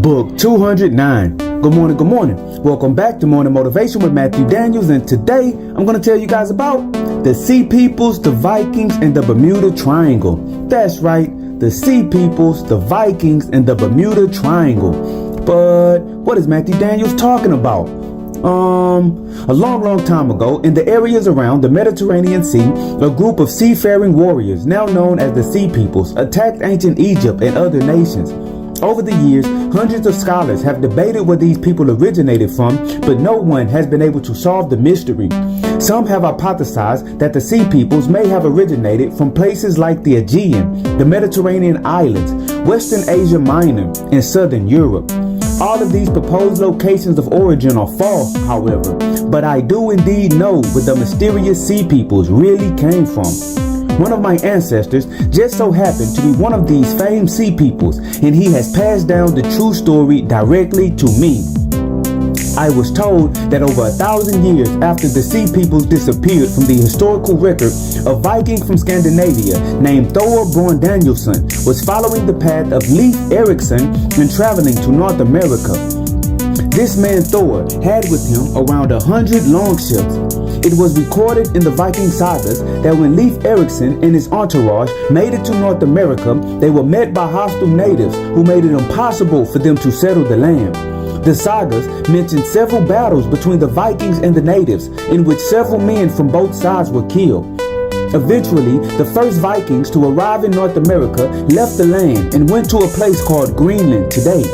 Book 209. Good morning, good morning. Welcome back to Morning Motivation with Matthew Daniels, and today I'm going to tell you guys about the Sea Peoples, the Vikings, and the Bermuda Triangle. That's right, the Sea Peoples, the Vikings, and the Bermuda Triangle. But what is Matthew Daniels talking about? A long time ago, in the areas around the Mediterranean Sea, a group of seafaring warriors, now known as the Sea Peoples, attacked ancient Egypt and other nations. Over the years, hundreds of scholars have debated where these people originated from, but no one has been able to solve the mystery. Some have hypothesized that the Sea Peoples may have originated from places like the Aegean, the Mediterranean islands, Western Asia Minor, and Southern Europe. All of these proposed locations of origin are false, however, but I do indeed know where the mysterious Sea Peoples really came from. One of my ancestors just so happened to be one of these famed Sea Peoples, and he has passed down the true story directly to me. I was told that over 1,000 years after the Sea Peoples disappeared from the historical record, a Viking from Scandinavia named Thor Danielsson was following the path of Leif Erikson and traveling to North America. This man Thor had with him around 100 longships. It was recorded in the Viking sagas that when Leif Erikson and his entourage made it to North America, they were met by hostile natives who made it impossible for them to settle the land. The sagas mention several battles between the Vikings and the natives, in which several men from both sides were killed. Eventually, the first Vikings to arrive in North America left the land and went to a place called Greenland today.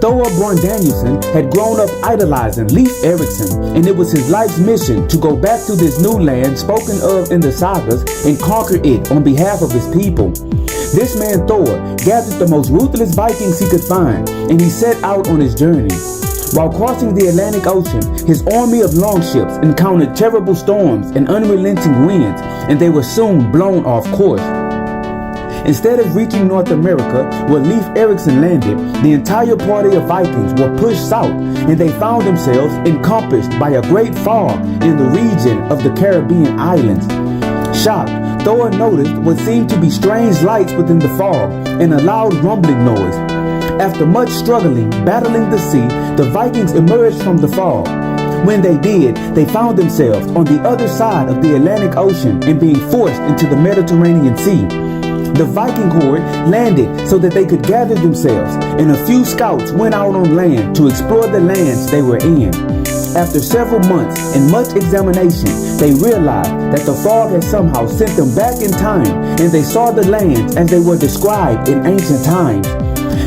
Thor Danielsson had grown up idolizing Leif Erikson, and it was his life's mission to go back to this new land spoken of in the sagas and conquer it on behalf of his people. This man Thor gathered the most ruthless Vikings he could find, and he set out on his journey. While crossing the Atlantic Ocean, his army of longships encountered terrible storms and unrelenting winds, and they were soon blown off course. Instead of reaching North America, where Leif Erikson landed, the entire party of Vikings were pushed south, and they found themselves encompassed by a great fog in the region of the Caribbean islands. Shocked, Thor noticed what seemed to be strange lights within the fog and a loud rumbling noise. After much struggling, battling the sea, the Vikings emerged from the fog. When they did, they found themselves on the other side of the Atlantic Ocean and being forced into the Mediterranean Sea. The Viking horde landed so that they could gather themselves, and a few scouts went out on land to explore the lands they were in. After several months and much examination, they realized that the fog had somehow sent them back in time, and they saw the lands as they were described in ancient times.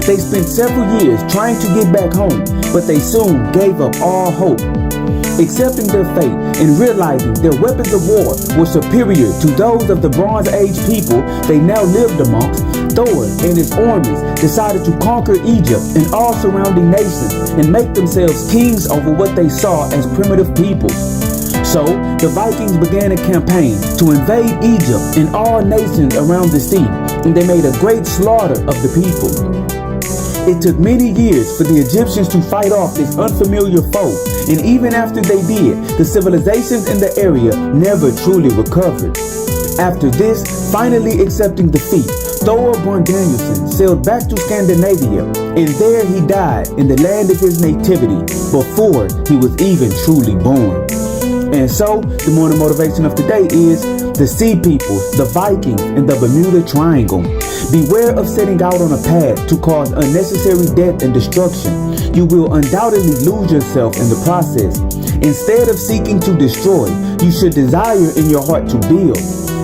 They spent several years trying to get back home, but they soon gave up all hope. Accepting their fate and realizing their weapons of war were superior to those of the Bronze Age people they now lived amongst, Thor and his armies decided to conquer Egypt and all surrounding nations and make themselves kings over what they saw as primitive peoples. So, the Vikings began a campaign to invade Egypt and all nations around the sea, and they made a great slaughter of the people. It took many years for the Egyptians to fight off this unfamiliar foe, and even after they did, the civilizations in the area never truly recovered. After this, finally accepting defeat, Thor Danielsson sailed back to Scandinavia, and there he died in the land of his nativity before he was even truly born. And so, the morning motivation of today is the Sea Peoples, the Vikings, and the Bermuda Triangle. Beware of setting out on a path to cause unnecessary death and destruction. You will undoubtedly lose yourself in the process. Instead of seeking to destroy, you should desire in your heart to build.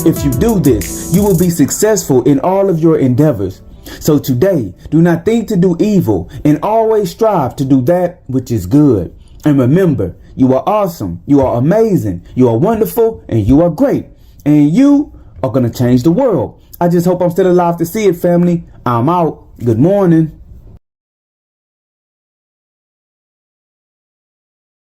If you do this, you will be successful in all of your endeavors. So today, do not think to do evil, and always strive to do that which is good. And remember, you are awesome, you are amazing, you are wonderful, and you are great. And you are going to change the world. I just hope I'm still alive to see it, family. I'm out. Good morning.